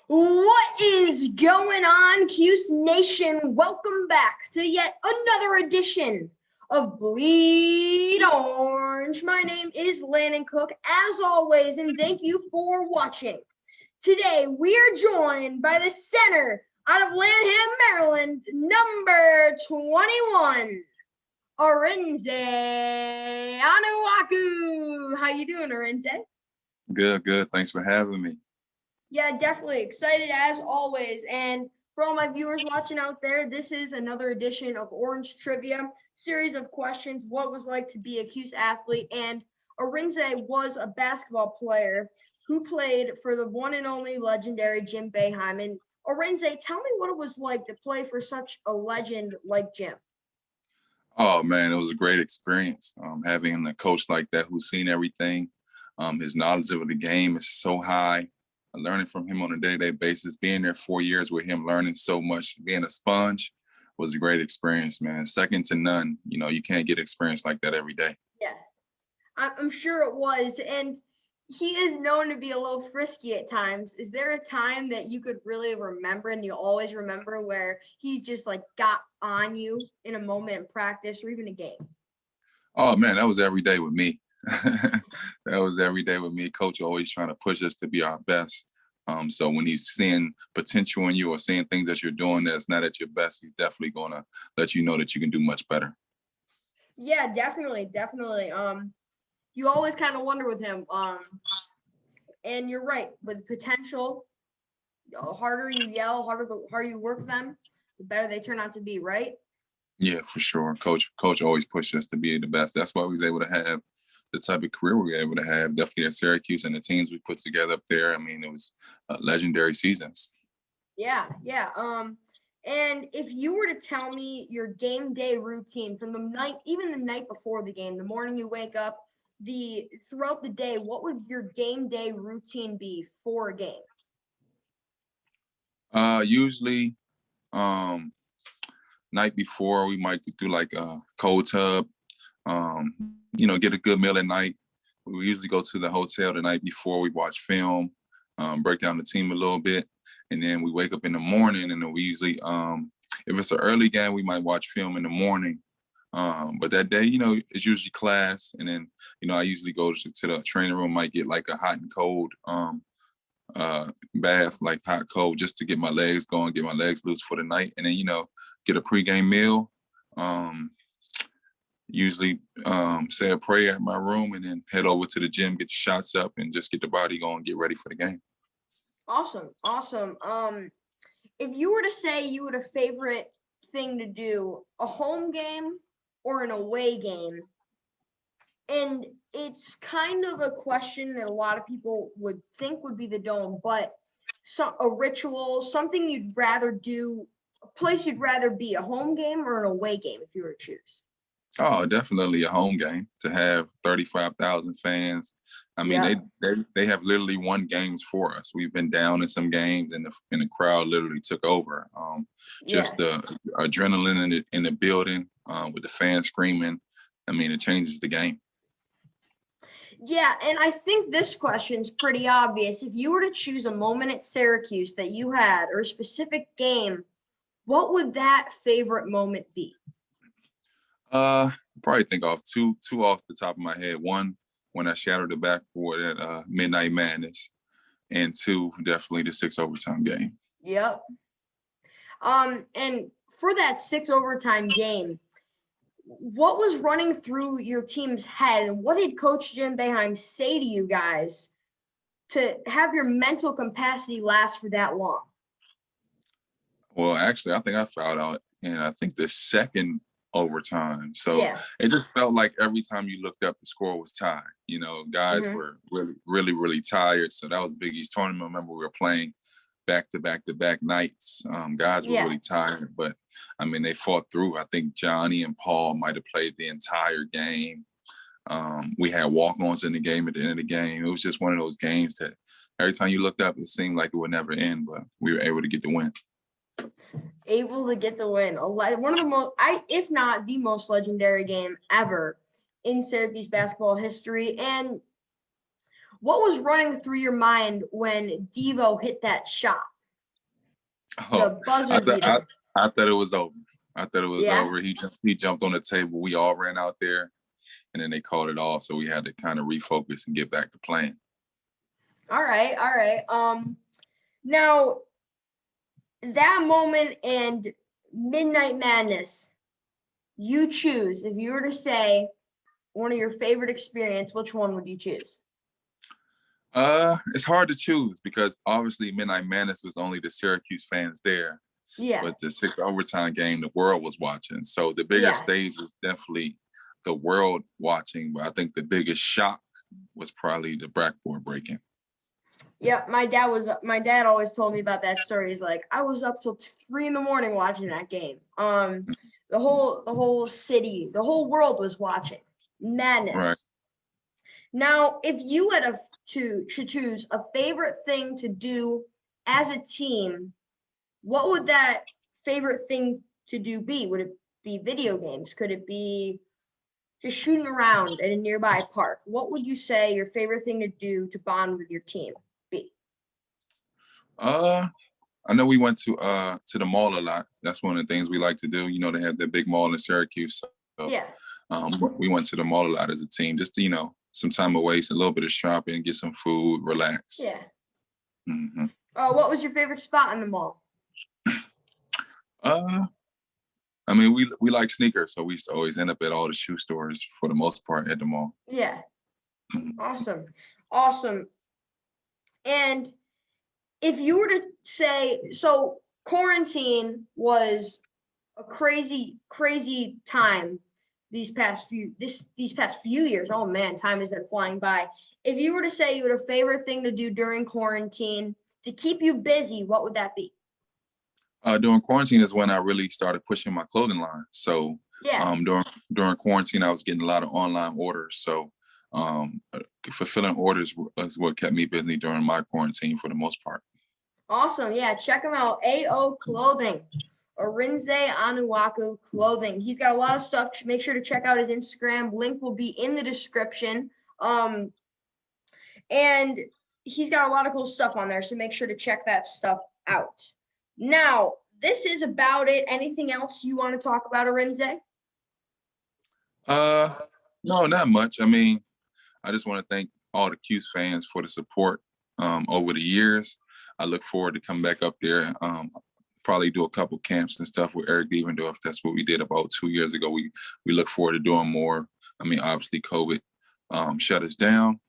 What is going on, Cuse Nation? Welcome back to yet another edition of Bleed Orange. My name is Landon Cook, as always, and thank you for watching. Today, we are joined by the center out of Lanham, Maryland, number 21, Arinze Onuaku. How you doing, Arinze? Good. Thanks for having me. Yeah, definitely excited as always. And for all my viewers watching out there, this is another edition of Orange Trivia, series of questions. What was like to be a Cuse athlete? And Arinze was a basketball player who played for the one and only legendary Jim Boeheim. And Arinze, tell me what it was like to play for such a legend like Jim. Oh man, it was a great experience. Having a coach like that who's seen everything. His knowledge of the game is so high. Learning from him on a day-to-day basis, being there 4 years with him, learning so much, being a sponge was a great experience, man. Second to none. You know, you can't get experience like that every day. Yeah, I'm sure it was. And he is known to be a little frisky at times. Is there a time that you could really remember and you always remember where he just like got on you in a moment in practice or even a game? Oh man, that was every day with me. That was every day with me. Coach always trying to push us to be our best. So when he's seeing potential in you or seeing things that you're doing that's not at your best, he's definitely going to let you know that you can do much better. Yeah, definitely. You always kind of wonder with him. And you're right, with potential, the harder you yell, harder you work them, the better they turn out to be, right? Yeah, for sure. Coach always pushed us to be the best. That's why we was able to have the type of career we were able to have, definitely at Syracuse and the teams we put together up there. I mean, it was legendary seasons. Yeah. And if you were to tell me your game day routine from the night, even the night before the game, the morning you wake up, throughout the day, what would your game day routine be for a game? Usually, um, night before we might do like a cold tub, get a good meal at night. We usually go to the hotel the night before, we watch film, break down the team a little bit, and then we wake up in the morning and then we usually, if it's an early game, we might watch film in the morning. But that day, it's usually class. And then, I usually go to the training room, might get like a hot and cold bath, like hot, cold, just to get my legs going, get my legs loose for the night. And then, get a pregame meal. Usually say a prayer at my room and then head over to the gym, get the shots up and just get the body going, get ready for the game. Awesome. If you were to say you had a favorite thing to do, a home game or an away game, and it's kind of a question that a lot of people would think would be the Dome, but a ritual, something you'd rather do, a place you'd rather be, a home game or an away game if you were to choose? Oh, definitely a home game to have 35,000 fans. I mean, Yeah. they have literally won games for us. We've been down in some games, and the crowd literally took over. Just Yeah. the adrenaline in the building with the fans screaming. I mean, it changes the game. Yeah, and I think this question's pretty obvious. If you were to choose a moment at Syracuse that you had or a specific game, what would that favorite moment be? Probably think off two off the top of my head. One, when I shattered the backboard at Midnight Madness, and two, definitely the 6 overtime game. Yep. And for that 6 overtime game, what was running through your team's head, and what did Coach Jim Boeheim say to you guys to have your mental capacity last for that long? Well, actually, I think I fouled out, and I think the second overtime. So Yeah. it just felt like every time you looked up, the score was tied. Guys were really tired. So that was Big East tournament. I remember we were playing back nights. Guys were really tired, but I mean, they fought through. I think Johnny and Paul might have played the entire game. We had walk-ons in the game at the end of the game. It was just one of those games that every time you looked up, it seemed like it would never end, but we were able to get the win. Able to get the win. One of the most, if not the most legendary game ever in Syracuse basketball history. And what was running through your mind when Devo hit that shot? Oh, The I buzzer thought I, beater. I thought it was over. I thought it was Yeah. over. He jumped on the table. We all ran out there, and then they called it off. So we had to kind of refocus and get back to playing. All right, all right. Now that moment and Midnight Madness, you choose. If you were to say one of your favorite experience, which one would you choose? It's hard to choose because obviously Midnight Madness was only the Syracuse fans there, Yeah, but the sixth overtime game, the world was watching. So the bigger yeah, stage was definitely the world watching, but I think the biggest shock was probably the backboard breaking. yeah. My dad always told me about that story. He's like, I was up till 3 in the morning watching that game. The whole city, the whole world was watching. Right. Madness. Now, if you had to choose a favorite thing to do as a team, what would that favorite thing to do be? Would it be video games? Could it be just shooting around at a nearby park? What would you say your favorite thing to do to bond with your team be? I know we went to the mall a lot. That's one of the things we like to do. You know, they have the big mall in Syracuse. So Yeah. we went to the mall a lot as a team, just to, some time away, a little bit of shopping, get some food, relax. Yeah. Mm-hmm. What was your favorite spot in the mall? I mean, we like sneakers, so we used to always end up at all the shoe stores for the most part at the mall. Yeah. Mhm. Awesome. Awesome. And if you were to say, so quarantine was a crazy time these past few years. Oh man, time has been flying by. If you were to say you had a favorite thing to do during quarantine to keep you busy, what would that be? During quarantine is when I really started pushing my clothing line. So Yeah. During quarantine, I was getting a lot of online orders. So fulfilling orders is what kept me busy during my quarantine for the most part. Awesome. Yeah, check him out. AO Clothing. Arinze Onuaku Clothing. He's got a lot of stuff. Make sure to check out his Instagram. Link will be in the description. And he's got a lot of cool stuff on there, so make sure to check that stuff out. Now, this is about it. Anything else you want to talk about, Arinze? No, not much. I mean, I just want to thank all the Cuse fans for the support over the years. I look forward to come back up there. Probably do a couple camps and stuff with Eric Devendorf. That's what we did about 2 years ago. We look forward to doing more. I mean, obviously COVID shut us down.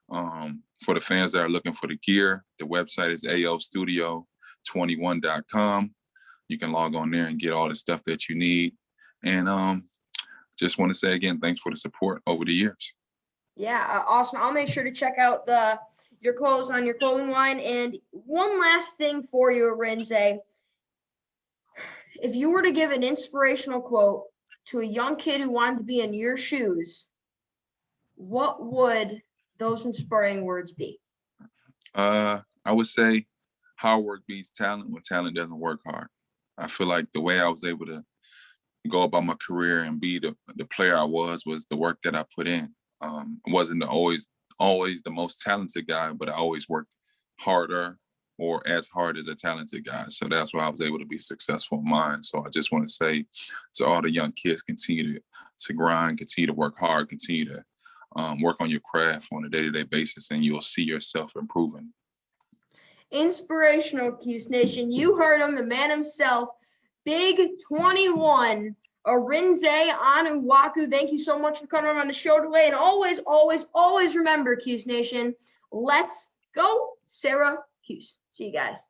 For the fans that are looking for the gear, the website is aostudio21.com. You can log on there and get all the stuff that you need. And just want to say again, thanks for the support over the years. Yeah, awesome. I'll make sure to check out your clothes on your clothing line. And one last thing for you, Arinze. If you were to give an inspirational quote to a young kid who wanted to be in your shoes, what would those inspiring words be? I would say hard work beats talent when talent doesn't work hard. I feel like the way I was able to go about my career and be the player I was the work that I put in. I wasn't always the most talented guy, but I always worked harder or as hard as a talented guy. So that's why I was able to be successful in mine. So I just want to say to all the young kids, continue to grind, continue to work hard, continue to work on your craft on a day-to-day basis, and you'll see yourself improving. Inspirational, Cuse Nation. You heard him, the man himself, Big 21, Arinze Onuaku. Thank you so much for coming on the show today. And always remember, Cuse Nation, let's go Syracuse. See you guys.